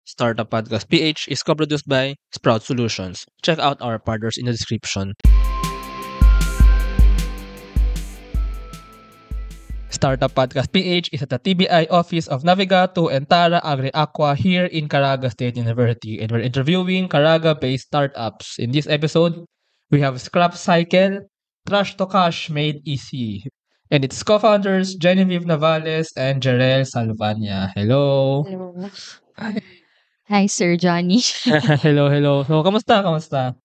Startup Podcast PH is co-produced by Sprout Solutions. Check out our partners in the description. Startup Podcast PH is at the TBI office of Navigato and Tara Agri Aqua here in Caraga State University, and we're interviewing Caraga-based startups. In this episode, we have Scrap Cycle, Trash to Cash Made Easy, and its co-founders Genevieve Navales and Jarel Salvania. Hello. Hello. Hi, Sir Johnny. Hello. So, kamusta?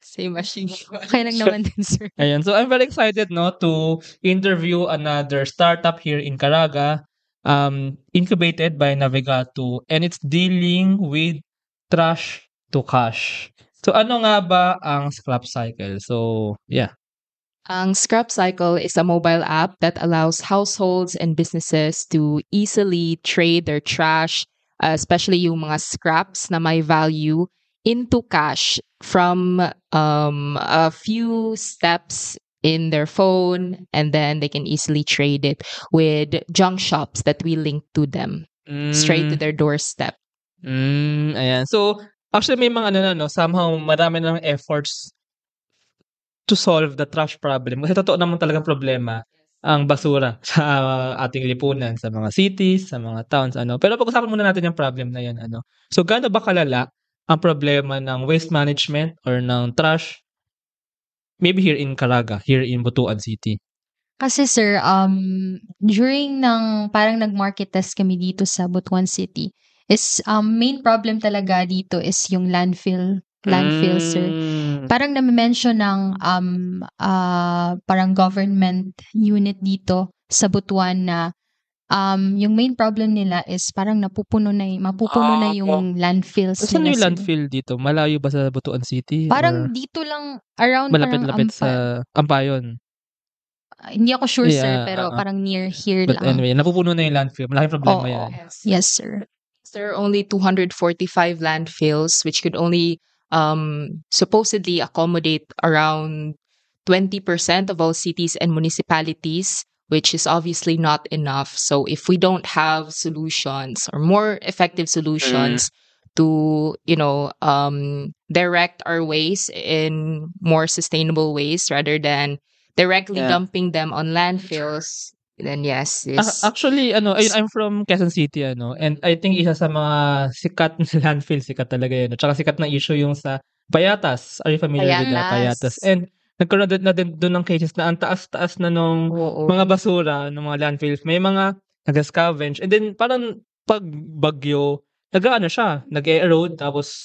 Same machine. Okay lang naman din, sir. Ayan. So, I'm very excited to interview another startup here in Caraga, incubated by Navigato, and it's dealing with trash to cash. So, ano nga ba ang Scrap Cycle? So, yeah. Ang Scrap Cycle is a mobile app that allows households and businesses to easily trade their trash, especially yung mga scraps na may value, into cash from a few steps in their phone, and then they can easily trade it with junk shops that we link to them straight to their doorstep. Ayan. So, actually may mga somehow marami ng efforts to solve the trash problem. Kasi totoo naman talagang problema ang basura sa ating lipunan, sa mga cities, sa mga towns, Pero pag-usapan muna natin yung problem na yan, So, gaano ba kalala ang problema ng waste management or ng trash maybe here in Caraga, here in Butuan City? Kasi sir, during parang nag-market test kami dito sa Butuan City, is main problem talaga dito is yung landfill, sir. Parang na-mention ng parang government unit dito sa Butuan na yung main problem nila is parang mapupuno na yung landfills. Saan yung landfill dito? Malayo ba sa Butuan City? Parang dito lang, around malapit-lapit sa Ampayon. Hindi ako sure, sir, pero parang near here But lang. anyway, napupuno na yung landfill. Malaking problema yan. Yes, sir. There are only 245 landfills, which could only supposedly accommodate around 20% of all cities and municipalities, which is obviously not enough. So if we don't have solutions or more effective solutions to, direct our waste in more sustainable ways rather than directly dumping them on landfills, then yes. Actually, I'm from Quezon City, and I think isa sa mga sikat na landfill, sikat talaga yun. Tsaka sikat na issue yung sa Payatas. Are you familiar with that? Payatas. And nagkaroon na din doon ng cases na ang taas-taas na nung mga basura, ng mga landfills. May mga nag-scavenge. And then, parang pag bagyo, nag-erode, tapos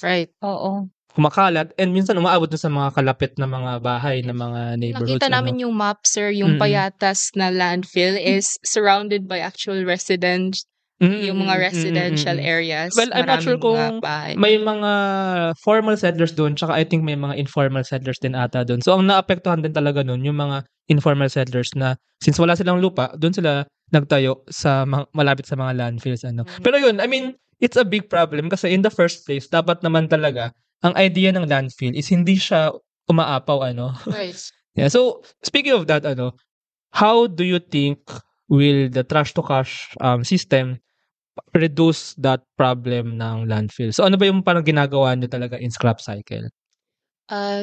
kumakalat, and minsan umaabot na sa mga kalapit na mga bahay, na mga neighborhoods. Nakita namin yung map, sir, yung Payatas na landfill is surrounded by actual residents, yung mga residential areas. Well, I'm not sure kung may mga formal settlers doon, tsaka I think may mga informal settlers din ata doon. So, ang naapektuhan din talaga noon, yung mga informal settlers na since wala silang lupa, doon sila nagtayo sa malapit sa mga landfills. Pero yun, I mean, it's a big problem kasi in the first place, dapat naman talaga ang idea ng landfill is hindi siya umaapaw, Right. Yeah. So, speaking of that, how do you think will the trash to cash system reduce that problem ng landfill? So, ano ba yung parang ginagawa niyo talaga in Scrap Cycle?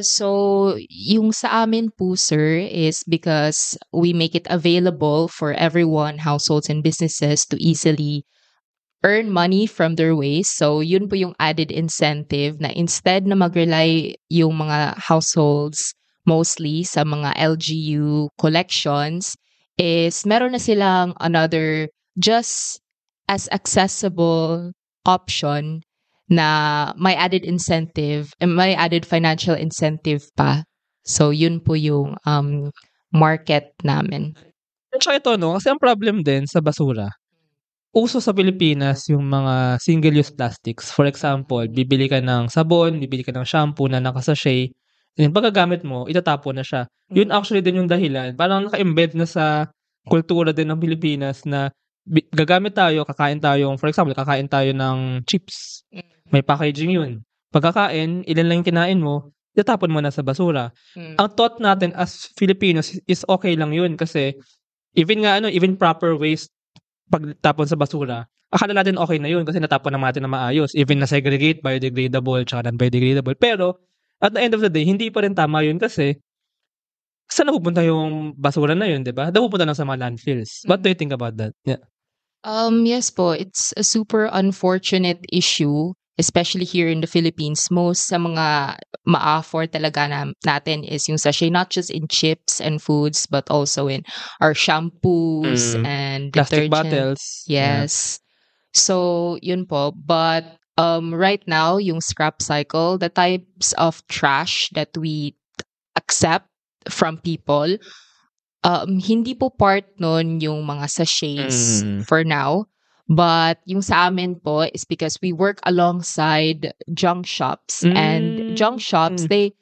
So, yung sa amin po, sir, is because we make it available for everyone, households and businesses, to easily earn money from their waste. So, yun po yung added incentive na instead na mag-rely yung mga households mostly sa mga LGU collections, is meron na silang another just as accessible option na may added incentive and may added financial incentive pa. So, yun po yung market namin. At saka ito, kasi ang problem din sa basura, uso sa Pilipinas yung mga single-use plastics. For example, bibili ka ng sabon, bibili ka ng shampoo na nakasachet, and pagkagamit mo, itatapon na siya. Yun actually din yung dahilan. Parang naka-embed na sa kultura din ng Pilipinas na gagamit tayo, kakain tayo, for example, kakain tayo ng chips. May packaging yun. Pagkakain, ilan lang yung kinain mo, itatapon mo na sa basura. Ang thought natin as Filipinos is okay lang yun kasi even proper waste pagtapon sa basura, akala natin okay na yun kasi natapon naman natin na maayos. Even na segregate, biodegradable, tsaka non-biodegradable. Pero, at the end of the day, hindi pa rin tama yun kasi saan napupunta yung basura na yun, di ba? Napupunta lang sa mga landfills. What do you think about that? Yeah. Yes po, it's a super unfortunate issue, especially here in the Philippines. Most sa mga ma-afford talaga natin is yung sachet, not just in chips and foods, but also in our shampoos and Plastic detergent. bottles. Yeah. Yes. So, yun po. But right now, yung scrap cycle, the types of trash that we accept from people, hindi po part nun yung mga sachets for now. But yung sa amin po is because we work alongside junk shops. And junk shops, they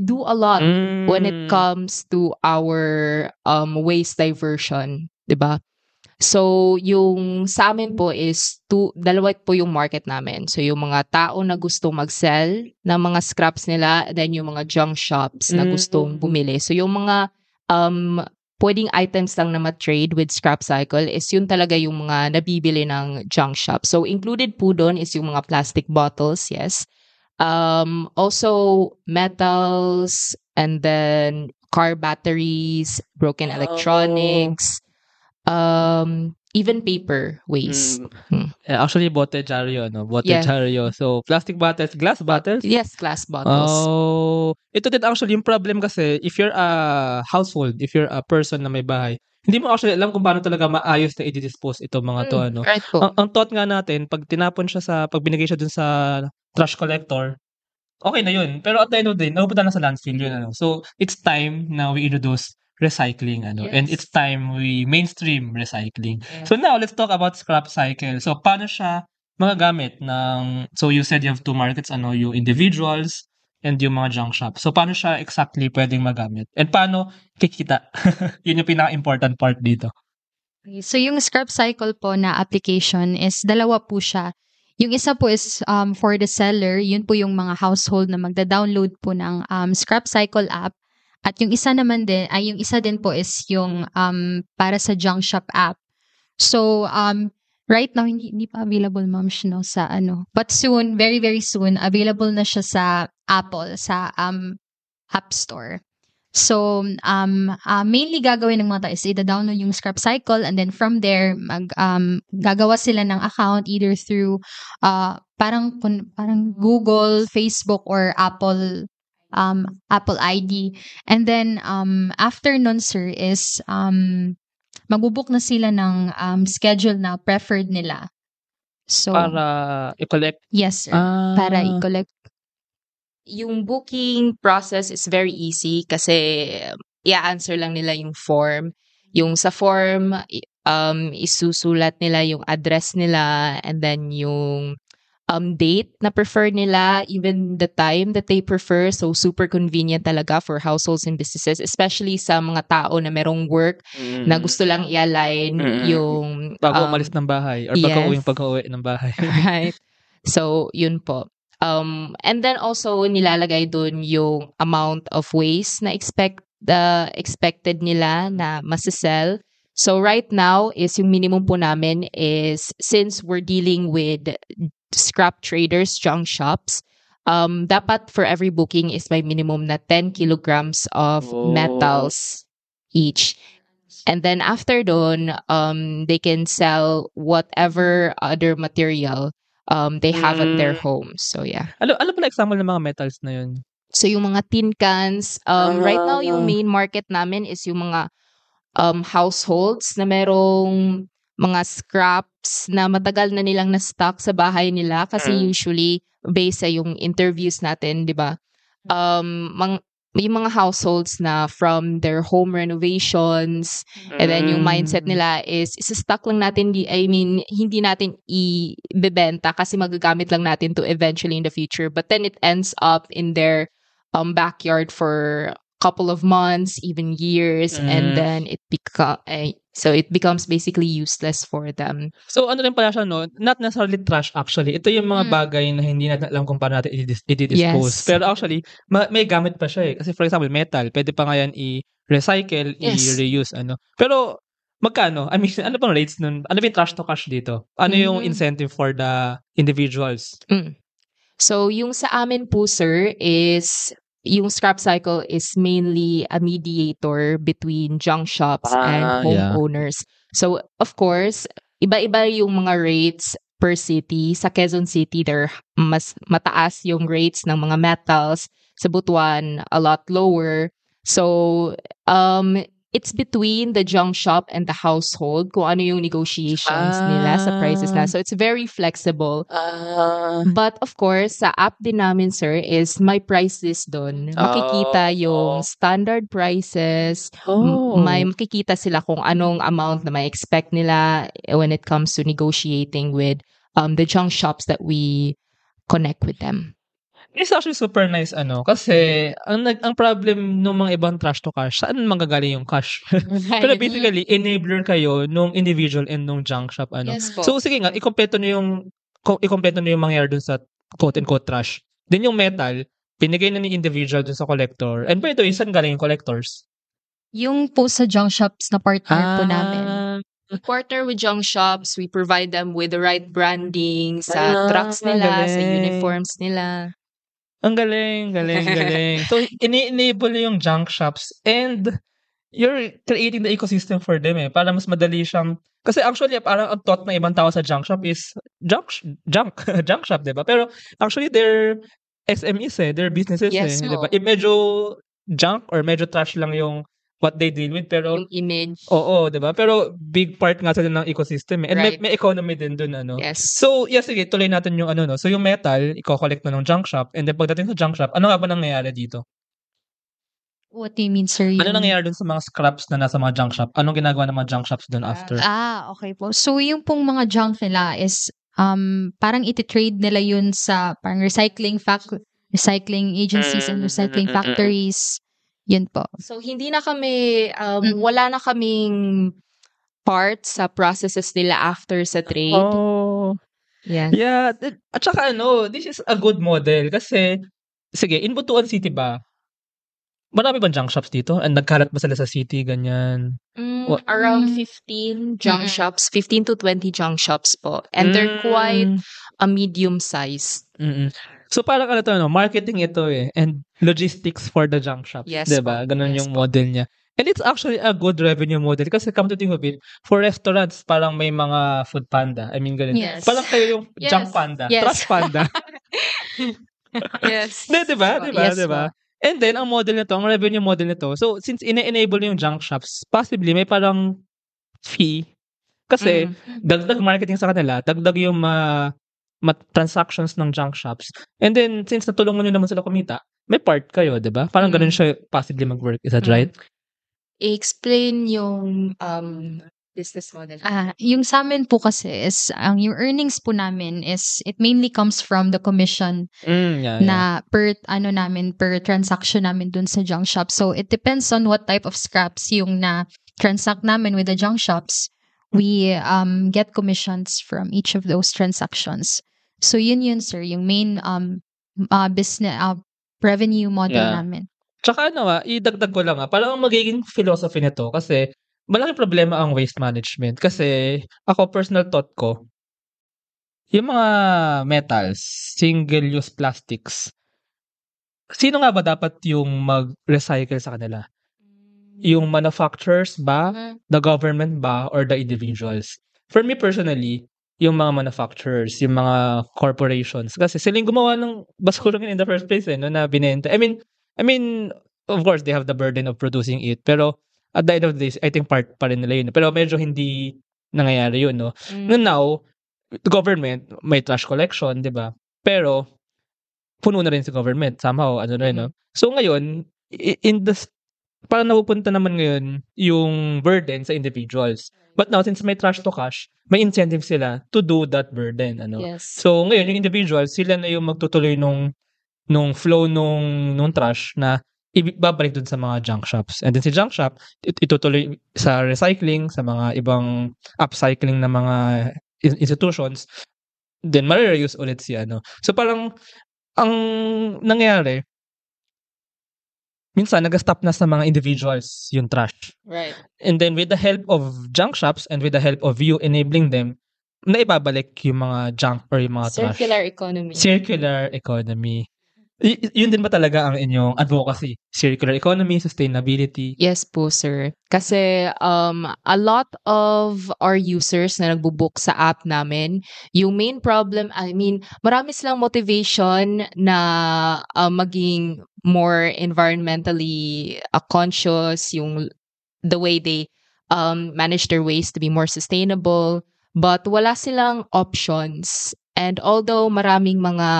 do a lot when it comes to our waste diversion, 'di ba? So, yung sa amin po is dalawa po yung market namin. So, yung mga tao na gustong mag-sell ng mga scraps nila, and then yung mga junk shops na gustong bumili. So, yung mga pwedeng items lang na ma-trade with scrap cycle is yun talaga yung mga nabibili ng junk shop. So, included po doon is yung mga plastic bottles, yes. Also, metals, and then car batteries, broken electronics, even paper waste. Actually, bote-charyo, no? Bote-charyo. So, plastic bottles, glass bottles? Yes, glass bottles. Oh, ito din actually yung problem kasi if you're a household, if you're a person na may bahay, hindi mo actually alam kung paano talaga maayos na i-dispose ito mga to, ano. Right po. Ang thought nga natin, pag tinapon siya pag binigay siya dun sa trash collector, okay na yun. Pero at the end of the day, napupunta na sa landfill yun, ano. So, it's time na we introduce recycling, ano. And it's time we mainstream recycling. So now, let's talk about scrap cycle. So, paano siya magagamit so you said you have two markets, ano, yung individuals and yung mga junk shop. So, paano siya exactly pwedeng magamit? And paano kikita? Yun yung pinaka-important part dito. Okay, so yung scrap cycle po na application is dalawa po siya. Yung isa po is for the seller, yun po yung mga household na magda-download po ng scrap cycle app. At yung isa din po is yung para sa junk shop app. So right now hindi pa available, ma'am, no, sa ano. But soon, very very soon, available na siya sa Apple, sa App Store. So mainly gagawin ng mga tao is i-download yung scrap cycle, and then from there gagawa sila ng account either through parang Google, Facebook, or Apple ID. And then after nun, sir, is magbubook na sila ng schedule na preferred nila. So Para i-collect? Yes, sir. Para i-collect. Yung booking process is very easy kasi i-answer lang nila yung form. Yung sa form, isusulat nila yung address nila, and then yung date na prefer nila, even the time that they prefer. So, super convenient talaga for households and businesses, especially sa mga tao na merong work na gusto lang i-align yung bago umalis ng bahay or pag-uwi ng bahay. Right. So, yun po. And then also nilalagay dun yung amount of waste na expected nila na masasell. So right now is yung minimum po namin is, since we're dealing with scrap traders, junk shops, dapat for every booking is by minimum na 10 kilograms of metals each. And then after dun, they can sell whatever other material they have at their home. So yeah. Ano pala example ng mga metals na yun? So yung mga tin cans, right now yung main market namin is yung mga households na merong mga scraps na matagal na nilang na-stock sa bahay nila kasi usually based sa yung interviews natin, 'di ba? May mga households na from their home renovations, and then yung mindset nila is isa-stock lang natin, hindi natin ibebenta kasi magagamit lang natin to eventually in the future, but then it ends up in their backyard for a couple of months, even years, and then it becomes basically useless for them. So ano rin pala siya, no? Not necessarily trash actually. Ito yung mga bagay na hindi natin alam kung paano natin i-dispose. Yes. Pero actually, may gamit pa siya eh. Kasi for example, metal, pwede pa nga yan i-recycle, i-reuse, ano. Pero Magkano? I mean, ano bang rates nun? Ano ba yung trash to cash dito? Ano yung Mm. incentive for the individuals? So, yung sa amin po, sir, is yung scrap cycle is mainly a mediator between junk shops and Yeah. homeowners. So, of course, iba-iba yung mga rates per city. Sa Quezon City, mas mataas yung rates ng mga metals. Sa Butuan, a lot lower. So, it's between the junk shop and the household kung ano yung negotiations nila sa prices na. So, it's very flexible. But of course, sa app din namin, sir, is may price list doon. Makikita yung standard prices. May makikita sila kung anong amount na may expect nila when it comes to negotiating with the junk shops that we connect with them. It's actually super nice kasi ang problem ng mga ibang trash to cash, saan manggagaling yung cash? Pero basically, enabler kayo nung individual and nung junk shop Yes po. So sige nga, ikompleto niyo yung mangyayari dun sa quote-unquote trash. Then yung metal, pinigay na ni individual dun sa collector. And by the way, saan galing yung collectors? Yung po sa junk shops na partner po namin. We partner with junk shops. We provide them with the right branding sa trucks nila, sa galing. uniforms nila. Ang galing. So, ini-enable yung junk shops and you're creating the ecosystem for them para mas madali siyang kasi actually parang ang thought ng ibang tao sa junk shop is junk shop, 'di ba? Pero actually they're SMEs they're businesses Yes 'di ba? po. Medyo junk or medyo trash lang yung what they deal with pero Yung image. oo, 'di ba? Pero big part nga sila ng ecosystem and Right. may economy din dun Yes. So, sige, tuloy natin yung So yung metal, iko-collect mo ng junk shop and then pagdating sa junk shop, ano nga ba nangyayari dito? What do you mean, sir? Ano nangyayari dun sa mga scraps na nasa mga junk shop? Anong ginagawa ng mga junk shops dun after? Okay po. So, yung pong mga junk nila is parang iti-trade nila yun sa parang recycling agencies and recycling factories. Yun po. So, hindi na kami, wala na kaming part sa processes nila after sa trade. Oh. Yes. Yeah. At saka this is a good model kasi, sige, in Butuan City ba, marami bang junk shops dito? And nagkalat ba sila sa city, ganyan? Around 15 junk shops, 15 to 20 junk shops po. And they're quite a medium size. So parang marketing ito and logistics for the junk shops. Yes diba? po. Ganun Yes yung po. model niya. And it's actually a good revenue model kasi come to think of it, for restaurants, parang may mga food panda. I mean, ganun. Yes. Parang kayo yung junk Yes. panda, Yes. trash panda. Yes. Diba? Yes, Diba? And then, ang model nito, ang revenue model nito, so since ina-enable yung junk shops, possibly may parang fee. Kasi, dagdag marketing sa kanila, dagdag yung transactions ng junk shops. And then, since natulungan nyo naman sila kumita, may part kayo, di ba? Parang ganun siya possibly mag-work. Is that right? I-explain yung business model. Yung sa amin po kasi is, yung earnings po namin is, it mainly comes from the commission na per transaction namin dun sa junk shop. So, it depends on what type of scraps yung na-transact namin with the junk shops. We get commissions from each of those transactions. So, yun, sir, yung main business revenue model namin. Tsaka idagdag ko lang parang ang magiging philosophy nito kasi malaking problema ang waste management. Kasi ako, personal thought ko, yung mga metals, single-use plastics, sino nga ba dapat yung mag-recycle sa kanila? Yung manufacturers ba, the government ba, or the individuals? For me personally, yung mga manufacturers, yung mga corporations. Kasi sila yung gumawa ng basura in the first place na binenta. I mean, of course, they have the burden of producing it. Pero at the end of the day, I think part pa rin nila yun. Pero medyo hindi nangyayari yun, no? Now, the government, may trash collection, di ba? Pero, puno na rin si government. Somehow, no? So ngayon, parang napupunta naman ngayon yung burden sa individuals. But now, since may trash to cash, may incentive sila to do that burden. Yes. So, ngayon, yung individuals, sila na yung magtutuloy nung flow nung trash na ibabalik dun sa mga junk shops. And then si junk shop, itutuloy sa recycling, sa mga ibang upcycling na mga institutions. Then, ma-reuse ulit siya. So, parang, ang nangyayari, minsan nag-stop na sa mga individuals yung trash. Right. And then with the help of junk shops and with the help of you enabling them, naibabalik yung mga junk or yung mga trash. Circular economy. Circular economy. Yun din ba talaga ang inyong advocacy? Circular economy, sustainability? Yes po, sir. Kasi a lot of our users na nagbo-book sa app namin, yung main problem, marami silang motivation na maging more environmentally conscious, yung the way they manage their waste to be more sustainable, but wala silang options. And although maraming mga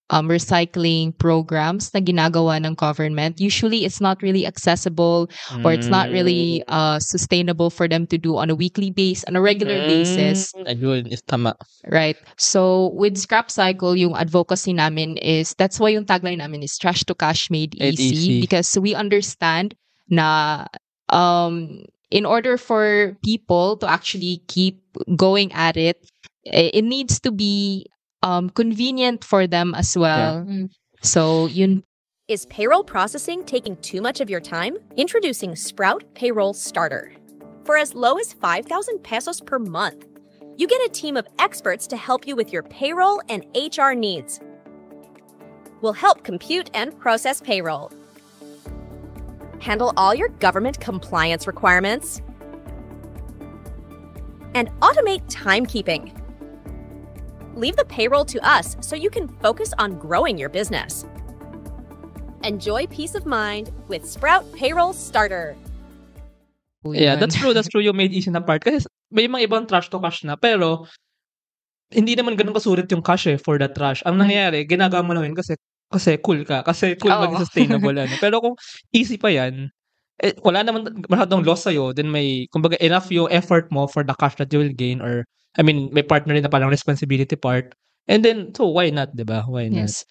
recycling programs na ginagawa ng government, usually it's not really accessible or it's not really sustainable for them to do on a weekly basis, on a regular basis. Ayun, is tama. Right. So with Scrap Cycle, yung advocacy namin is, that's why yung tagline namin is Trash to Cash Made Easy, because we understand na in order for people to actually keep going at it, it needs to be convenient for them as well. Mm. So yun. Is payroll processing taking too much of your time? Introducing Sprout Payroll Starter. For as low as 5,000 pesos per month, you get a team of experts to help you with your payroll and HR needs. We'll help compute and process payroll, handle all your government compliance requirements, and automate timekeeping. Leave the payroll to us so you can focus on growing your business. Enjoy peace of mind with Sprout Payroll Starter. Yeah, that's true. That's true. You made easy na part. Kasi may mga ibang trash to cash na. Pero, hindi naman ganun kasulit yung cash for the trash. Ang nangyayari, ginagawa mo lang yun kasi cool ka. Kasi cool maging sustainable. Pero kung easy pa yan, wala naman masyadong loss sa'yo, then may, kumbaga, enough yung effort mo for the cash that you will gain, or may partner rin na parang responsibility part. And then, so why not, diba? Why not? Yes.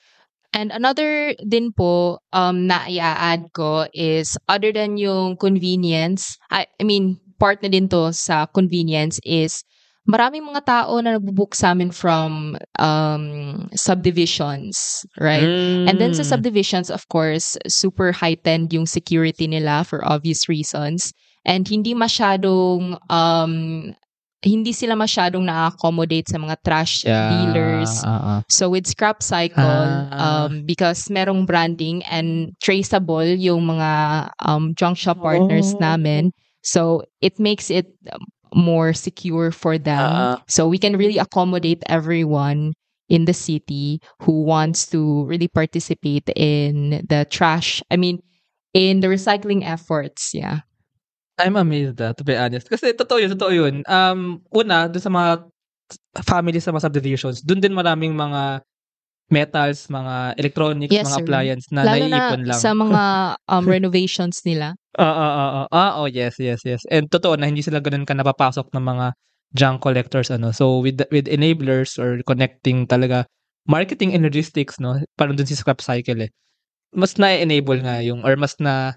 And another din po na i-add ko is, other than yung convenience, part na din to sa convenience is, maraming mga tao na nagbo-book sa amin from subdivisions, right? And then sa subdivisions, of course, super heightened yung security nila for obvious reasons. And hindi sila masyadong na-accommodate sa mga trash dealers. So with Scrap Cycle, because merong branding and traceable yung mga junk shop partners namin, so it makes it more secure for them. So we can really accommodate everyone in the city who wants to really participate in the in the recycling efforts. Yeah. I'm amazed to be honest. Kasi totoo yun. Una, dun sa mga families sa mga subdivisions, dun din maraming mga metals, mga electronics, mga appliance na lalo naiipon na lang. sa mga renovations nila. Yes. And totoo na hindi sila ganun ka napapasok ng mga junk collectors. So with enablers or connecting talaga marketing and logistics, parang dun si Scrap Cycle mas na-enable nga yung, or mas na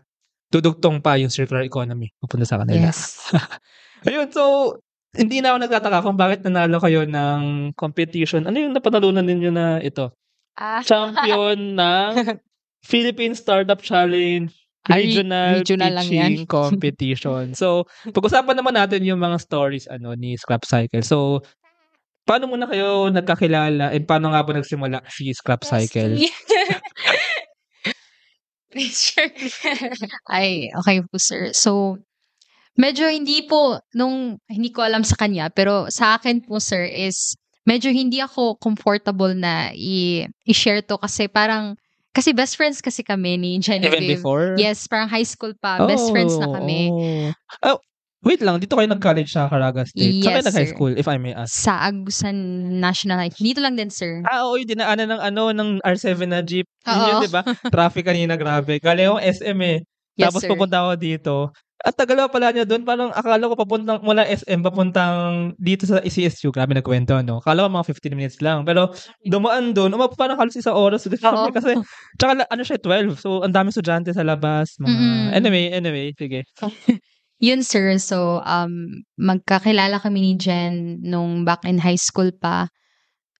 dudugtong pa yung circular economy pupunta sa kanila. Yes. Ayun, so hindi na ako nagtataka kung bakit nanalo kayo ng competition. Ano yung napanalunan ninyo na ito? Champion ng Philippine Startup Challenge Regional Pitching Competition. So, pag-usapan naman natin yung mga stories ni Scrap Cycle. So, paano muna kayo nagkakilala and paano nga ba nagsimula si Scrap Cycle? Sure. Ay, okay po, sir. So, medyo hindi ko alam sa kanya, pero sa akin po, sir, is medyo hindi ako comfortable na i-share to kasi best friends kasi kami ni Genevieve. Even before? Yes, parang high school pa. Best friends na kami. Wait lang, dito kayo nag-college sa Caraga State. Saan kayo nag-high school, if I may ask? Sa Agusan National High. Dito lang din, sir. Oo, yung dinaanan ng R7 na jeep. Yun, di ba? Traffic kanina, grabe. Galing akong SM Yes, Tapos sir. pupunta ako dito. At tagal pala niya doon. Parang akala ko papuntang mula SM, papuntang dito sa ECSU. Grabe nagkwento, Akala ko mga 15 minutes lang. Pero dumaan doon, parang halos isang oras. Kasi, tsaka siya, 12. So, ang dami estudyante sa labas. Anyway, sige. Yun, sir. So, magkakilala kami ni Jen nung back in high school pa.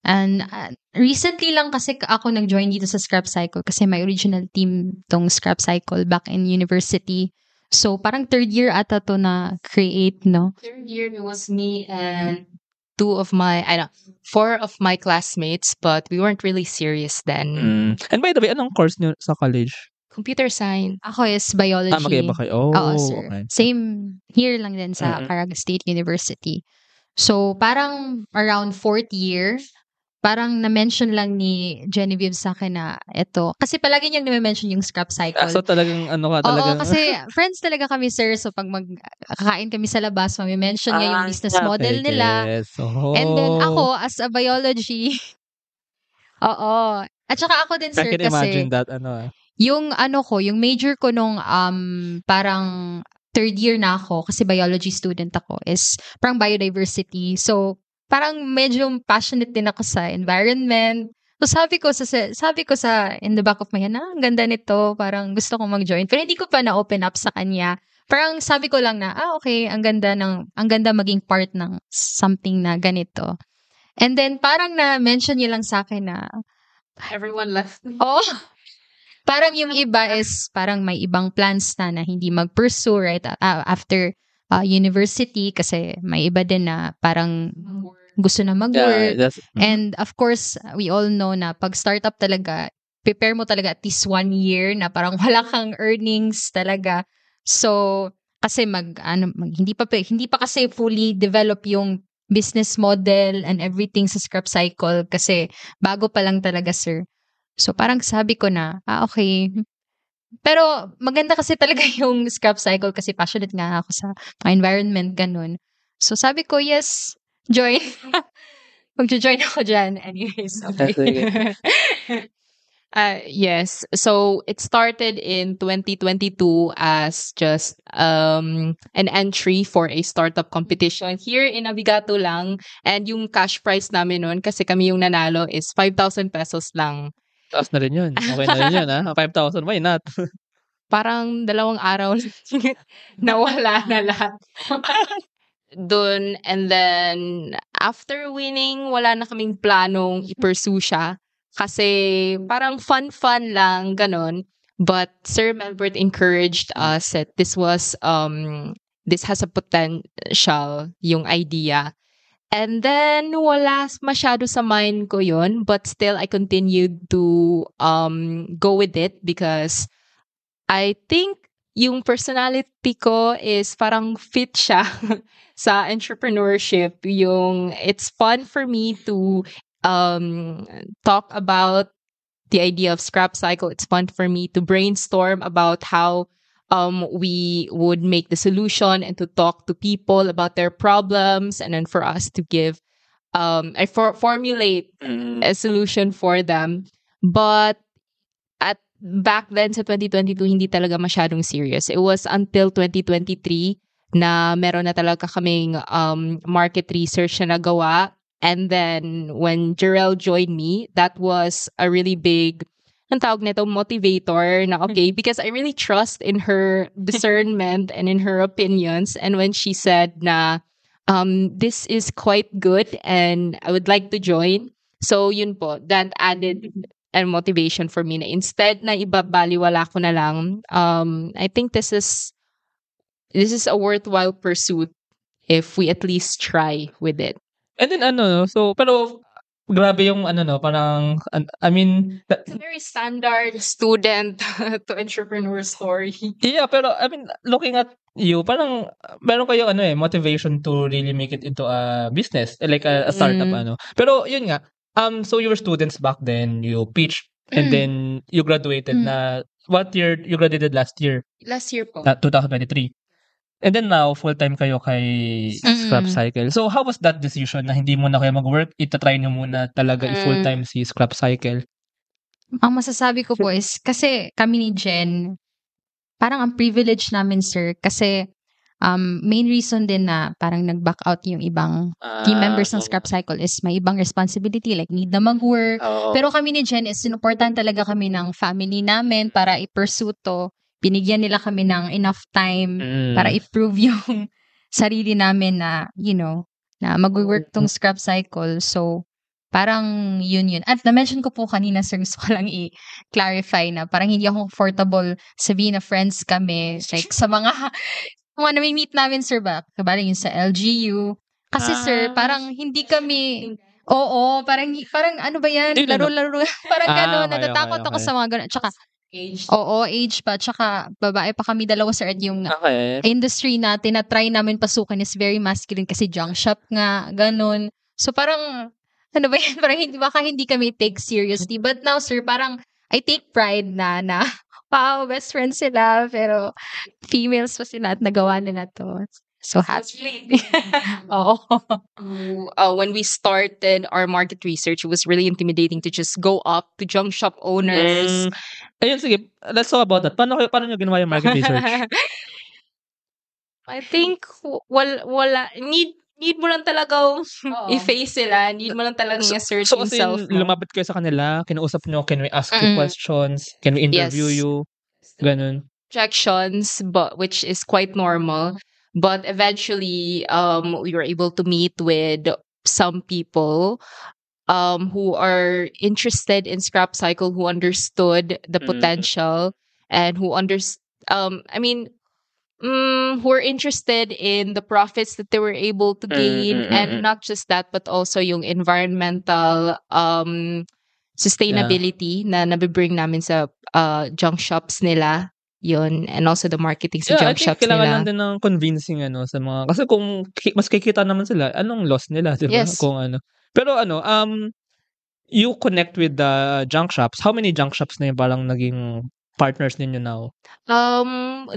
And recently lang kasi ako nag-join dito sa Scrap Cycle kasi my original team tong Scrap Cycle back in university. So parang third year ata to na create, no? Third year, it was me and four of my classmates, but we weren't really serious then. And by the way, anong course niyo sa college? Computer science. Ako is biology. Magkaiba kayo. Oo, sir. Okay. Same here lang din sa Caraga State University. So, parang around fourth year, parang na-mention lang ni Genevieve sa akin na ito. Kasi palagi niyang na-mention yung Scrap Cycle. So talagang talagang... Oo, kasi friends talaga kami, sir. So, pag kakain kami sa labas, mami-mention niya yung business model nila. Yes. Oh. And then ako, as a biology, oo. At saka ako din, I sir, can imagine that, yung yung major ko nung parang third year na ako kasi biology student ako is parang biodiversity. So, parang medyo passionate din ako sa environment. So, sabi ko sa in the back of my head, ang ganda nito, parang gusto kong mag-join. Pero hindi ko pa na-open up sa kanya. Parang sabi ko lang na, okay, ang ganda maging part ng something na ganito. And then, parang na-mention niya lang sa akin na, Everyone left. oh, parang yung iba is parang may ibang plans na hindi mag-pursue right after university kasi may iba din na parang gusto na mag-work. And of course, we all know na pag startup talaga, prepare mo talaga at least 1 year na parang wala kang earnings talaga. So, kasi hindi pa kasi fully develop yung business model and everything sa Scrap Cycle kasi bago pa lang talaga, sir. So, parang sabi ko na, okay. Pero, maganda kasi talaga yung Scrap Cycle kasi passionate nga ako sa environment, ganun. So, sabi ko, yes, join. Mag-join ako dyan. Anyways, okay. Yes. So, it started in 2022 as just an entry for a startup competition here in Abigato lang. And yung cash prize namin nun, kasi kami yung nanalo, is 5,000 pesos lang. Taas na rin yun. Okay na rin yun, 5,000, why not? Parang 2 araw nawala na lahat. Dun, and then, after winning, wala na kaming planong i-pursue siya. Kasi, parang fun lang, ganon. But, Sir Melbert encouraged us that this has a potential, yung idea. And then, wala masyado sa mind ko yun. But still, I continued to go with it because I think yung personality ko is parang fit siya sa entrepreneurship. Yung it's fun for me to talk about the idea of Scrap Cycle. It's fun for me to brainstorm about how we would make the solution and to talk to people about their problems, and then for us to give formulate a solution for them. But back then sa 2022, hindi talaga masyadong serious. It was until 2023 na meron na talaga kaming market research na nagawa. And then when Jarrell joined me, that was a really big motivator na okay, because I really trust in her discernment and in her opinions. And when she said na this is quite good and I would like to join, so yun po, that added a motivation for me na instead na ibabaliwala ko na lang, I think this is a worthwhile pursuit if we at least try with it. And then so pero grabe yung parang I mean, it's a very standard student to entrepreneur story. Yeah, pero I mean, looking at you, parang meron kayo motivation to really make it into a business, like a startup Pero yun nga, so you were students back then, you pitched and then you graduated na what year you graduated last year? Last year po. 2023. And then now, full-time kayo kay Scrap Cycle. So, how was that decision na hindi muna kayo mag-work? Itatry nyo muna talaga i-full-time si Scrap Cycle? Ang masasabi ko po is, kasi kami ni Jen, parang ang privilege namin, sir. Kasi, main reason din na parang nag-back out yung ibang team members ng Scrap Cycle is may ibang responsibility, like need na mag-work. Pero kami ni Jen is sinuportahan talaga kami ng family namin para i-pursue to. Binigyan nila kami ng enough time para i-prove yung sarili namin na, na mag-work tong Scrap Cycle. So, Parang yun. At na-mention ko po kanina, sir, gusto ko lang i-clarify na parang hindi ako comfortable sabihin na friends kami. Like, sa mga nami-meet namin, sir, ba? Kabala yung sa LGU. Kasi, sir, parang hindi kami, oo, parang ano ba yan? Hindi, Laro-laro. Parang gano'n. okay, Natatakot ako okay. sa mga gano'n. Tsaka, age pa. Tsaka, babae pa kami dalawa, sir. At yung Okay. industry natin na try namin pasukan is very masculine kasi junk shop nga, ganun. So parang, ano ba yan? Parang baka hindi kami take seriously. But now, sir, parang I take pride na wow, best friends sila, pero females pa sila at nagawa nila to. So happy. Oo. When we started our market research, it was really intimidating to just go up to junk shop owners. Ayun, sige. Let's talk about that. Paano nyo ginawa yung market research? I think wala need mo lang talaga i-face sila. Need mo lang talaga i-search So, as yourself. in, lumapit kayo sa kanila, kinausap nyo, can we ask you questions? Can we interview Yes. you? Ganun. Objections, but which is quite normal. But eventually, we were able to meet with some people who are interested in scrap cycle, who understood the potential and who who are interested in the profits that they were able to gain, and not just that, but also yung environmental sustainability na nabibring namin sa junk shops nila. Yun, and also the marketing sa I junk think shops kailangan nila. lang din ng convincing sa mga, kasi kung mas kikita naman sila, anong loss nila, di ba? Yes. Kung ano. Pero you connect with the junk shops. How many junk shops na yung parang naging partners ninyo now?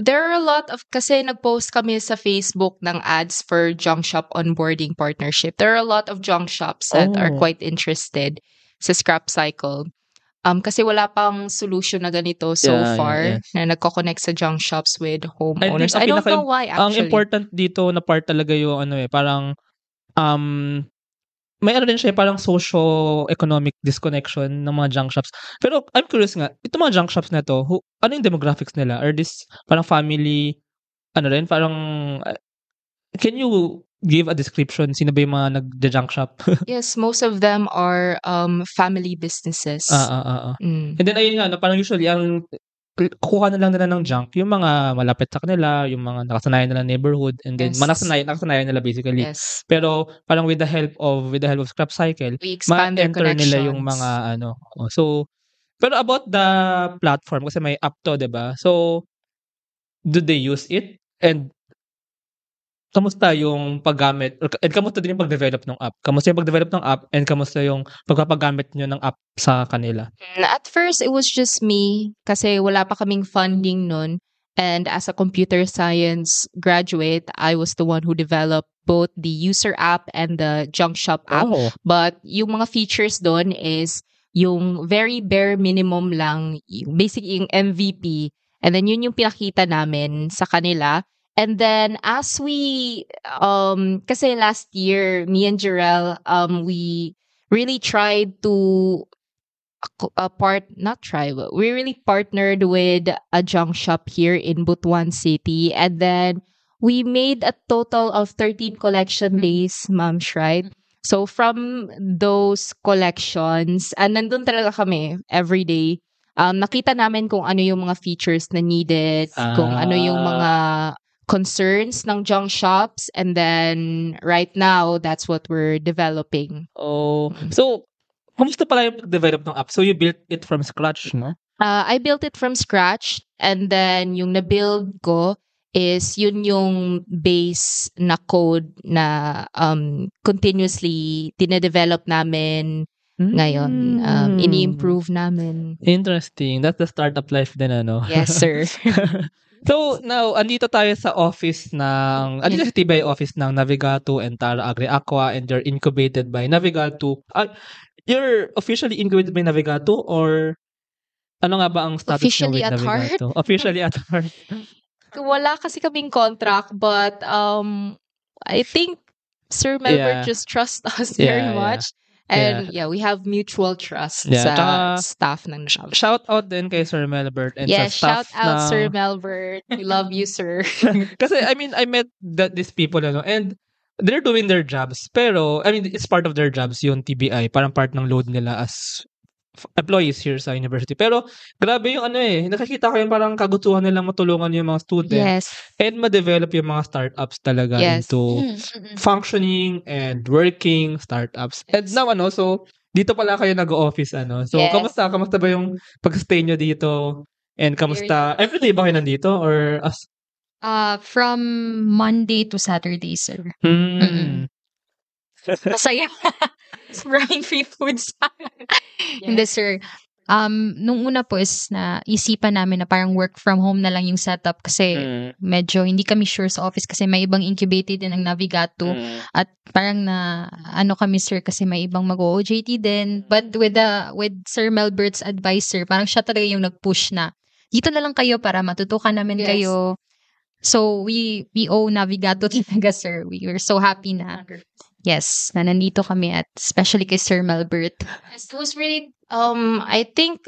There are a lot of, kasi nag-post kami sa Facebook ng ads for junk shop onboarding partnership. There are a lot of junk shops that are quite interested sa scrap cycle. Kasi wala pang solution na ganito so far na nagko-connect sa junk shops with homeowners. I don't know why actually. Ang important dito na part talaga yung parang may rin siya parang socio-economic disconnection ng mga junk shops. Pero I'm curious nga, itong mga junk shops na to, ano yung demographics nila? Are this parang family, parang, can you give a description? Sino ba yung mga nagja-junk shop? Yes, most of them are family businesses. And then ayun nga, parang usually ang kukuha na lang nila ng junk, yung mga malapit sa kanila, yung mga nakasanayan nila neighborhood, and then nakasanayan nila basically. Yes. Pero parang with the help of scrap cycle, We expand their ma-enter nila yung connections. mga so, pero about the platform, kasi may app to, diba? So, do they use it? And kamusta yung paggamit, and kamusta din yung pag-develop ng app? Kamusta yung pag-develop ng app, and kamusta yung pagpapagamit nyo ng app sa kanila? At first, it was just me kasi wala pa kaming funding nun. And as a computer science graduate, I was the one who developed both the user app and the junk shop app. But yung mga features doon is yung very bare minimum lang, basically yung MVP. And then yun yung pinakita namin sa kanila. And then as we, kasi last year, me and Jarell, we really tried to we really partnered with a junk shop here in Butuan City, and then we made a total of 13 collection days, Ma'am Shride. So from those collections, nandun talaga kami every day. Nakita namin kung ano yung mga features na needed, kung ano yung mga concerns ng junk shops, and then right now, that's what we're developing. So, kamusta pala yung pag-develop ng app? So, you built it from scratch, no? I built it from scratch, and then yung na-build ko is yun yung base na code na continuously tine-develop namin ngayon. Ini-improve namin. Interesting. That's the startup life din, ano? Yes, sir. So, now, andito tayo sa office andito sa Tibay office ng Navigato and Tara Agri Aqua, and you're incubated by Navigato. You're officially incubated by Navigato, or ano nga ba ang status Officially niyo with at Navigato? Officially at heart. Wala kasi kaming contract, but I think Sir Melbert just trusts us very much. And we have mutual trust sa staff ng shop. Shout out din kay Sir Melbert and sa staff shout out Sir Melbert. We love you, sir. Kasi I met these people, and they're doing their jobs. Pero, I mean, it's part of their jobs yung TBI. Parang part ng load nila as employees here sa university. Pero, grabe yung nakikita ko yung parang kagustuhan nilang matulungan yung mga student Yes. and ma-develop yung mga startups talaga Yes. into functioning and working startups. And now, so, dito pala kayo nag-office, So, Yes. kamusta ba yung pag-stay nyo dito? And kamusta, everyday ba kayo nandito? Or From Monday to Saturday, sir. Masaya. Maraming free foods. Hindi, sir. Nung una po is na isipan namin na parang work from home na lang yung setup kasi medyo hindi kami sure sa office kasi may ibang incubated din ang Navigato at parang na kami, sir, kasi may ibang mag-OJT din. But with Sir Melbert's advice, sir, parang siya talaga yung nag-push na dito na lang kayo para matutukan namin kayo. So, we owe Navigato talaga, sir. We were so happy na, yes, na nandito kami at especially kay Sir Melbert. It was really, I think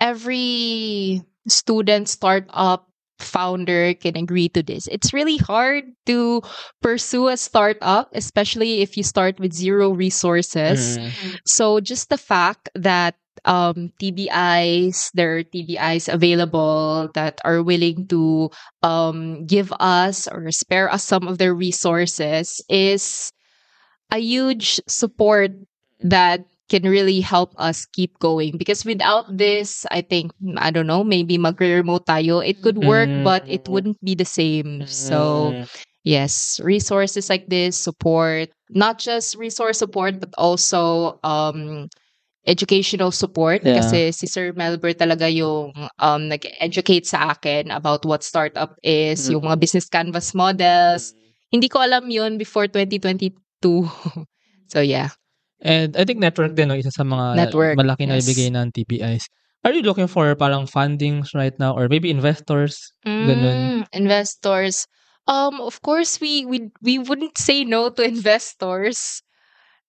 every student startup founder can agree to this. It's really hard to pursue a startup, especially if you start with zero resources. So just the fact that there are TBIs available that are willing to give us or spare us some of their resources is a huge support that can really help us keep going. Because without this, I think, I don't know, maybe mag-remote tayo. It could work, but it wouldn't be the same. So, yes, resources like this, support, not just resource support, but also educational support. Yeah. Kasi si Sir Melbert talaga yung nag-educate sa akin about what startup is, yung mga business canvas models. Hindi ko alam yun before 2022. So, yeah. And I think network din, isa sa mga malaki na ibigay ng TBIs. Are you looking for parang fundings right now or maybe investors? Ganun. Investors. Of course, we wouldn't say no to investors.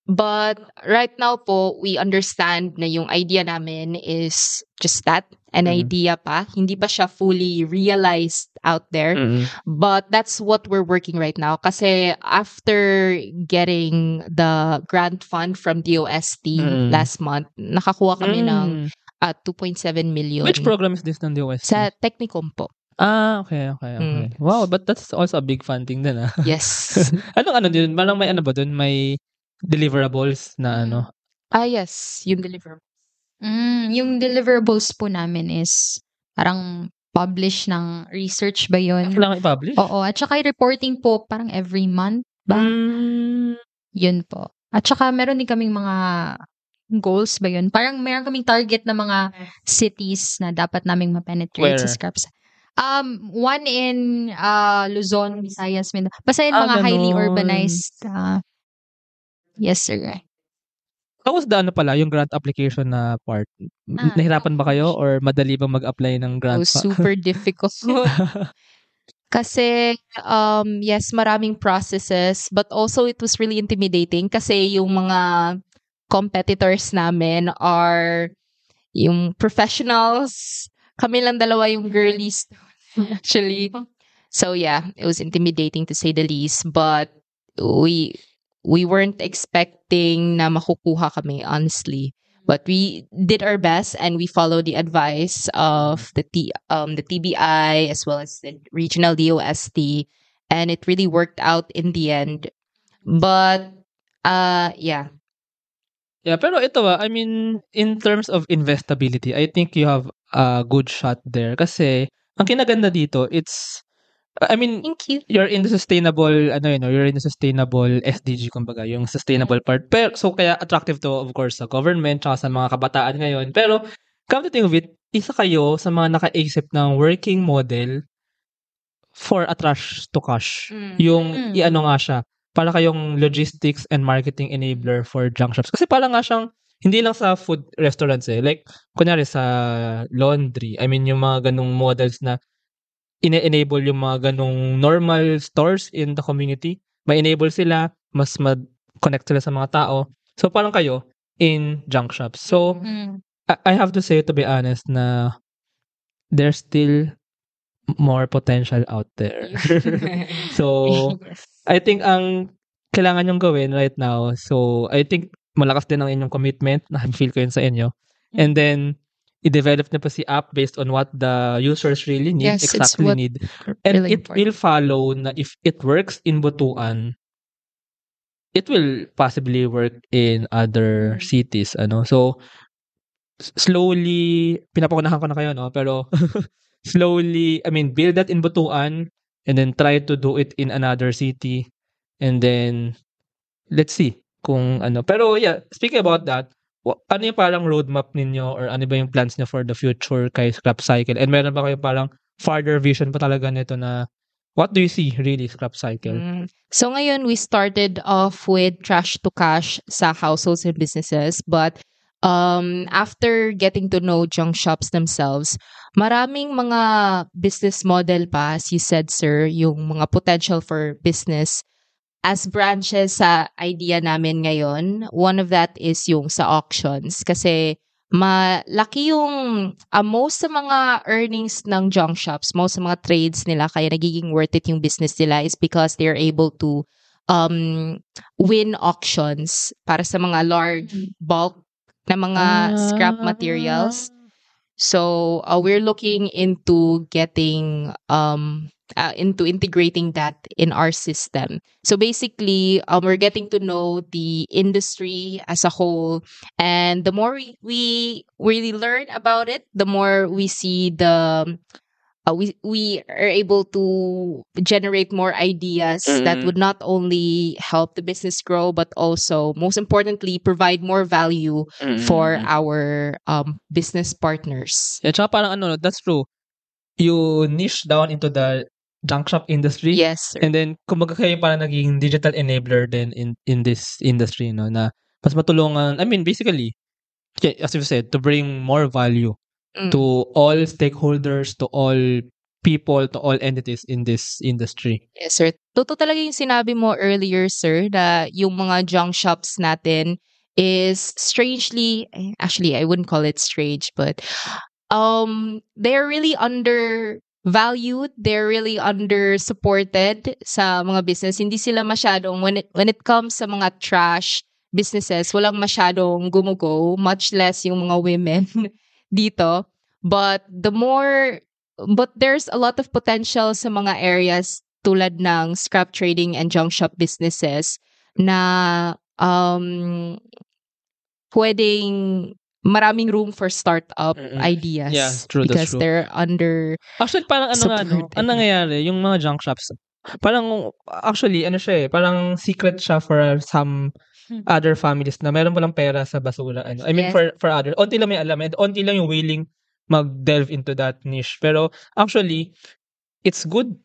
But right now po, we understand na yung idea namin is just that, an idea pa. Hindi pa siya fully realized out there. But that's what we're working right now. Kasi after getting the grant fund from DOST last month, nakakuha kami ng 2.7 million. Which program is this ng DOST? Sa Technicom po. Okay. Wow, but that's also a big funding din. Yes. Anong din? Malang may ba dun? May deliverables na Yes, yung deliverables. Yung deliverables po namin is parang publish ng research ba yun? Kailangan i-publish? Oo. At saka reporting po parang every month ba? Yun po. At saka meron din kaming mga goals ba yun? Parang meron kaming target na mga cities na dapat naming ma-penetrate sa Scraps. One in Luzon, Visayas, Mindanao. Basta yung mga highly urbanized. Yes, sir. How was the yung grant application na part? Nahirapan ba kayo or madali bang mag-apply ng grant? It was super difficult. Kasi, yes, maraming processes, but also it was really intimidating kasi yung mga competitors namin are yung professionals. Kami lang dalawa yung girlies, actually. So, yeah, it was intimidating to say the least, but we weren't expecting na makukuha kami, honestly. But we did our best and we followed the advice of the TBI as well as the regional DOST, and it really worked out in the end. But yeah. Yeah, pero ito I mean, in terms of investability, I think you have a good shot there kasi ang kinaganda dito, Thank you. you're in the sustainable, you're in the sustainable SDG, kumbaga, yung sustainable part. Pero, so, kaya attractive to, of course, sa government, tsaka sa mga kabataan ngayon. Pero, come to think of it, isa kayo sa mga nakaisip ng working model for a trash to cash. Yung, nga siya, para kayong logistics and marketing enabler for junk shops. Kasi parang nga siyang, hindi lang sa food restaurants like, kunyari sa laundry, yung mga ganung models na ine-enable yung mga ganong normal stores in the community. Ma-enable sila, mas ma-connect sila sa mga tao. So, parang kayo in junk shops. So, I have to say, to be honest, na there's still more potential out there. So, I think ang kailangan yung gawin right now. So, I think malakas din ang inyong commitment. Na-feel ko yun sa inyo. And then, i-develop na pa si app based on what the users really need, Yes, it's exactly what need. And really it will follow na if it works in Butuan, it will possibly work in other cities. So, slowly, pinapakunahan ko na kayo, no? Pero, slowly, build that in Butuan and then try to do it in another city. And then, let's see kung ano. Pero yeah, speaking about that, ano yung parang roadmap ninyo or ano ba yung plans niyo for the future kay Scrap Cycle? And meron ba kayo parang farther vision pa talaga nito na what do you see really Scrap Cycle? So ngayon, we started off with trash to cash sa households and businesses. But after getting to know junk shops themselves, maraming mga business model pa, as you said, sir, yung mga potential for business as branches sa idea namin ngayon. One of that is yung sa auctions. Kasi malaki yung most sa mga earnings ng junk shops, most sa mga trades nila, kaya nagiging worth it yung business nila is because they're able to win auctions para sa mga large bulk na mga scrap materials. So we're looking into getting into integrating that in our system. So basically, we're getting to know the industry as a whole, and the more we really learn about it, the more we see the we are able to generate more ideas that would not only help the business grow, but also, most importantly, provide more value for our business partners. Yeah, tsaka parang that's true. You niche down into the junk shop industry. Yes, sir. And then, kumbaga kayo parang naging digital enabler din in this industry, no? Na mas matulungan, basically, as you said, to bring more value to all stakeholders, to all people, to all entities in this industry. Yes, sir. Totoo talaga yung sinabi mo earlier, sir, na yung mga junk shops natin is strangely, actually, I wouldn't call it strange, but they're really undervalued, they're really under supported sa mga business. Hindi sila masyadong, when it comes sa mga trash businesses, walang masyadong gumugo, much less yung mga women dito. But there's a lot of potential sa mga areas tulad ng scrap trading and junk shop businesses na pwedeng maraming room for startup ideas. Yeah, true, that's because true. they're under Actually, parang ang nangyayari, yung mga junk shops, parang, actually, parang secret siya for some other families na meron palang pera sa basura. Yes. For others, onti lang may alam, and onti lang yung willing mag-delve into that niche. Pero, actually, it's good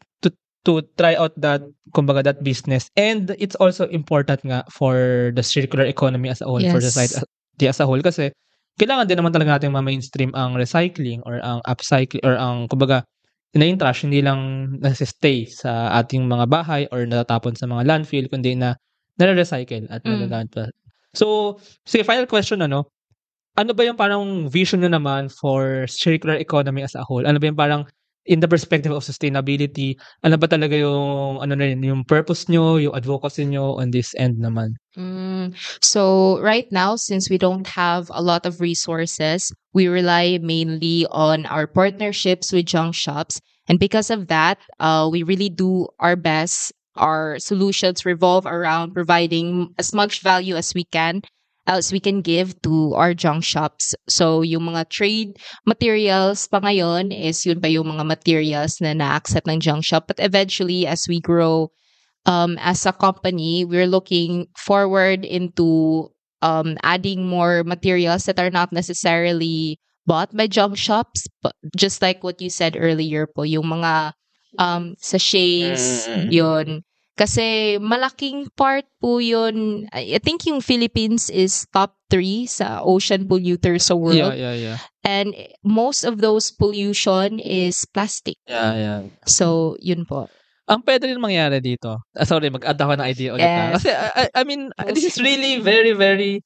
to try out that, kumbaga, that business. And it's also important nga for the circular economy as a whole, for Yes. society as a whole. Kasi, kailangan din naman talaga natin ma-mainstream ang recycling or ang upcycling or ang, kumbaga, na yung trash hindi lang nasa-stay sa ating mga bahay or natatapon sa mga landfill, kundi na nare-recycle at nagagamit pa. So, sige, final question, ano ba yung parang vision nyo naman for circular economy as a whole? Ano ba yung parang in the perspective of sustainability, ano ba talaga yung yung purpose nyo, yung advocacy nyo on this end naman? So right now, since we don't have a lot of resources, we rely mainly on our partnerships with junk shops. And because of that, we really do our best. Our solutions revolve around providing as much value as we can give to our junk shops. So yung mga trade materials pa ngayon is yun pa yung mga materials na na-accept ng junk shop. But eventually, as we grow as a company, we're looking forward into adding more materials that are not necessarily bought by junk shops, but just like what you said earlier po, yung mga sachets, yun. Kasi malaking part po yun. I think yung Philippines is top 3 sa ocean polluters sa world. Yeah. And most of those pollution is plastic. Yeah. So, yun po. Ang pwede rin mangyari dito. Sorry, mag-add ako ng idea ulit. Yes. Kasi, this is really very, very,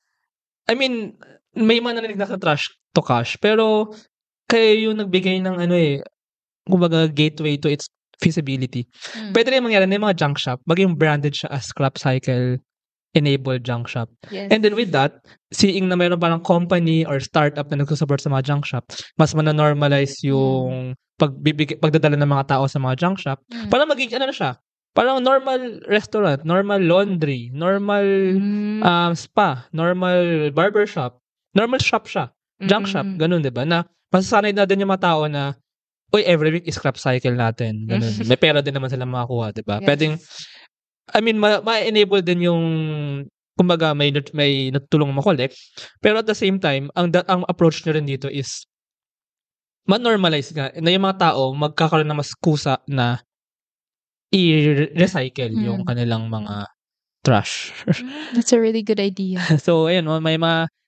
may mga narinig na sa trash to cash, pero kayo yung nagbigay ng kumbaga gateway to its feasibility. Pwede rin mangyari na yung mga junk shop, maging branded siya as scrap cycle enabled junk shop. Yes. And then with that, seeing na mayroon parang company or startup na nagsusupport sa mga junk shop, mas mananormalize yung pagdadala ng mga tao sa mga junk shop, para maging ano na siya, parang normal restaurant, normal laundry, normal spa, normal barbershop, normal shop siya, junk shop, ganun, di ba? Na masasanay na din yung mga tao na, uy, every week is scrap cycle natin, ganun. May pera din naman sila makakuha, di ba? Yes. Pwedeng, I mean, ma-enable din yung, kumbaga, may natulong ma-collect, pero at the same time, ang approach nyo rin dito is, ma-normalize nga, na yung mga tao magkakaroon ng mas kusa na i-recycle yung kanilang mga trash. That's a really good idea. So, ayun,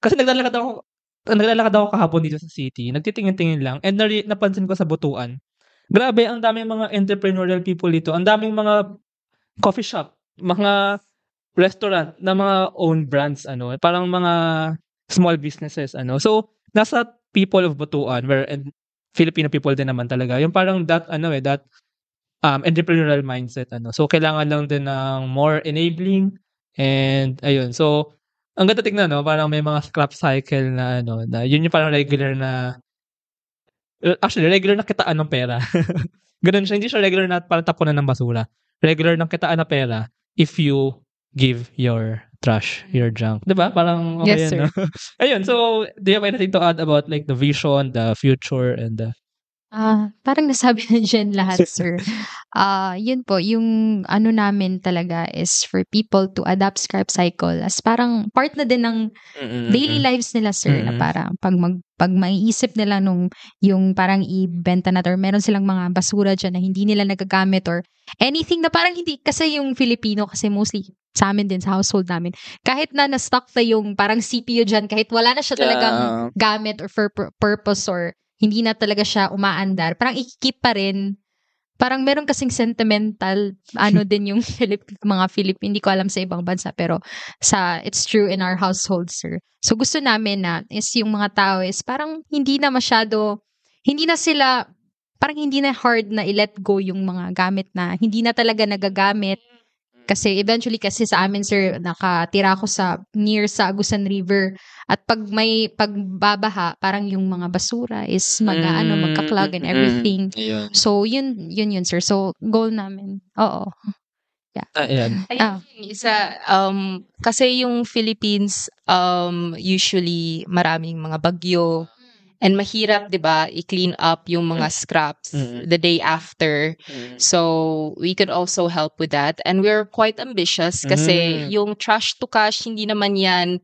kasi naglalakad ako kahapon dito sa city, nagtitingin-tingin lang, and napansin ko sa Butuan, grabe, ang daming mga entrepreneurial people dito, ang daming mga coffee shop, mga restaurant na mga own brands, parang mga small businesses, So, nasa people of Butuan, and Filipino people din naman talaga, yung parang that entrepreneurial mindset, So, kailangan lang din ng more enabling, and ayun, so, ang ganda tignan, parang may mga scrap cycle na, na yun yung parang regular na kitaan ng pera. Ganun siya, hindi siya regular na parang tapunan ng basura. Regular ng kitaan ng pera if you give your trash, your junk. Diba? Parang okay Yes, yan, sir. Ayun, so, do you have anything to add about like the vision, the future, and the... Parang nasabi na dyan lahat, sir. Yun po, yung ano namin talaga is for people to adapt scrap cycle as parang part na din ng daily lives nila, sir, na parang pag maiisip nila yung parang ibenta na or meron silang mga basura dyan na hindi nila nagagamit or anything na parang hindi, kasi yung Filipino kasi mostly sa amin din, sa household namin, kahit na na-stock na yung parang CPU dyan, kahit wala na siya talagang gamit or for purpose or hindi na talaga siya umaandar, parang ikikip pa rin. Parang meron kasing sentimental, din yung mga Filipino, hindi ko alam sa ibang bansa, pero it's true in our household, sir. So gusto namin na is yung mga tao is parang hindi na sila, parang hindi na hard na i-let go yung mga gamit na hindi na talaga nagagamit. Kasi eventually kasi sa amin, sir, nakatira ako near sa Agusan River. At pag may pagbabaha, parang yung mga basura is magka-clog and everything. Ayun. So, yun, sir. So, goal namin. Oo. Ayan. Isa, kasi yung Philippines, usually maraming mga bagyo. And mahirap, di ba, i-clean up yung mga scraps the day after. So, we could also help with that. And we're quite ambitious kasi yung trash to cash, hindi naman yan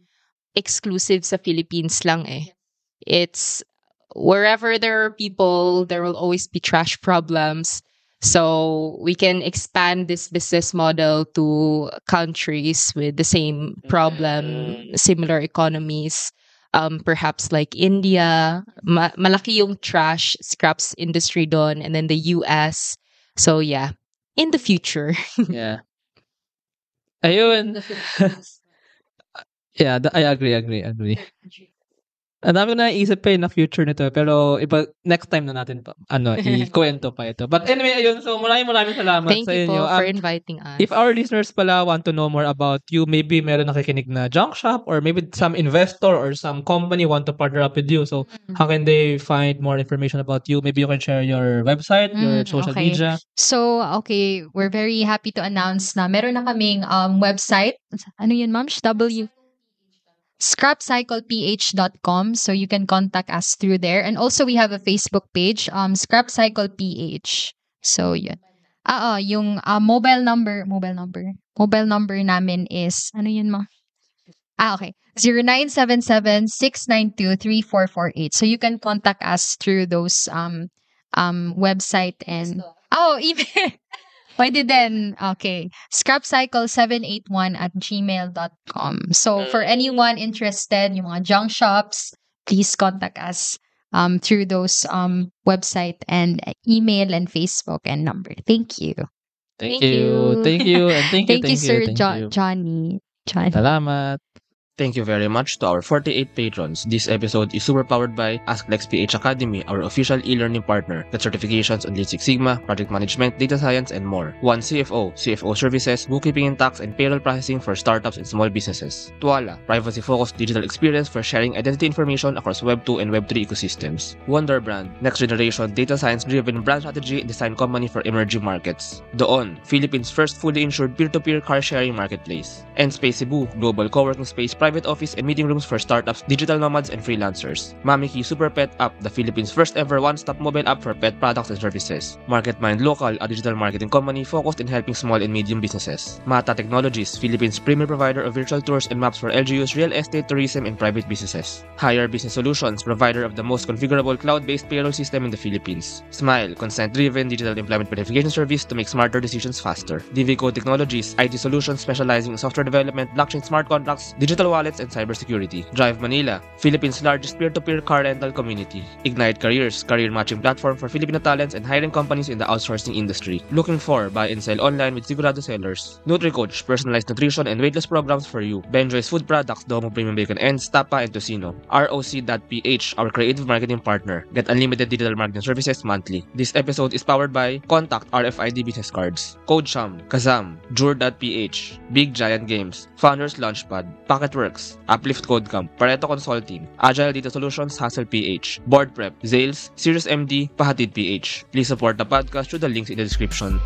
exclusive sa Philippines lang eh. It's wherever there are people, there will always be trash problems. So, we can expand this business model to countries with the same problem, similar economies. Perhaps like India, malaki yung trash scraps industry doon, and then the US. So yeah, in the future. Yeah. Ayun. Yeah, I agree. Ang dami ko na naisip na future nito, pero next time na natin ikwento pa ito. But anyway, ayun, so maraming salamat Thank sa you inyo. po for inviting us. If our listeners pala want to know more about you, maybe meron nakikinig na junk shop, or maybe some investor or some company want to partner up with you. So, how can they find more information about you? Maybe you can share your website, your social okay. media. So, okay, we're very happy to announce na meron na kaming website. Ano yun, ma'am? scrapcycleph.com, so you can contact us through there. And also we have a Facebook page, scrapcycleph. So yun. Yung mobile number namin is ano yun, ma? Okay. 0977-692-3448. So you can contact us through those website and email. Pwede din. Okay. scrapcycle781@gmail.com. So, for anyone interested, yung mga junk shops, please contact us through those website and email and Facebook and number. Thank you. Thank you. And thank you, Thank you, sir thank you. Johnny. Salamat. Thank you very much to our 48 patrons. This episode is super powered by AskLexPH Academy, our official e-learning partner. Get certifications on Lean Six Sigma, project management, data science, and more. 1 CFO, CFO services, bookkeeping and tax, and payroll processing for startups and small businesses. Tuala, privacy-focused digital experience for sharing identity information across Web 2 and Web 3 ecosystems. Wonderbrand, next-generation data science-driven brand strategy and design company for emerging markets. Doon, Philippines' first fully insured peer-to-peer car-sharing marketplace. And Space Cebu, global co-working space, private office and meeting rooms for startups, digital nomads, and freelancers. Mamiki Super Pet App, the Philippines' first ever one-stop mobile app for pet products and services. MarketMind Local, a digital marketing company focused in helping small and medium businesses. Mata Technologies, Philippines' premier provider of virtual tours and maps for LGUs, real estate, tourism, and private businesses. Hire Business Solutions, provider of the most configurable cloud-based payroll system in the Philippines. Smile, consent-driven digital employment verification service to make smarter decisions faster. DVCo Technologies, IT solutions specializing in software development, blockchain smart contracts, digital wallets, and cybersecurity. Drive Manila, Philippines' largest peer-to-peer car rental community. Ignite Careers, career matching platform for Filipino talents and hiring companies in the outsourcing industry. Looking for buy and sell online with Sigurado sellers. NutriCoach, personalized nutrition and weight loss programs for you. Benjoy's food products, Domo Premium Bacon Ends, Tapa, and Tocino. ROC.ph, our creative marketing partner. Get unlimited digital marketing services monthly. This episode is powered by Contact RFID Business Cards, CodeSham, Kazam, Jure.ph, Big Giant Games, Founders Launchpad, Packetworks, Uplift Codecamp, Pareto Consulting, Agile Data Solutions, Hassel PH, Board Prep, Zales, Sirius MD, Pahatid PH. Please support the podcast through the links in the description.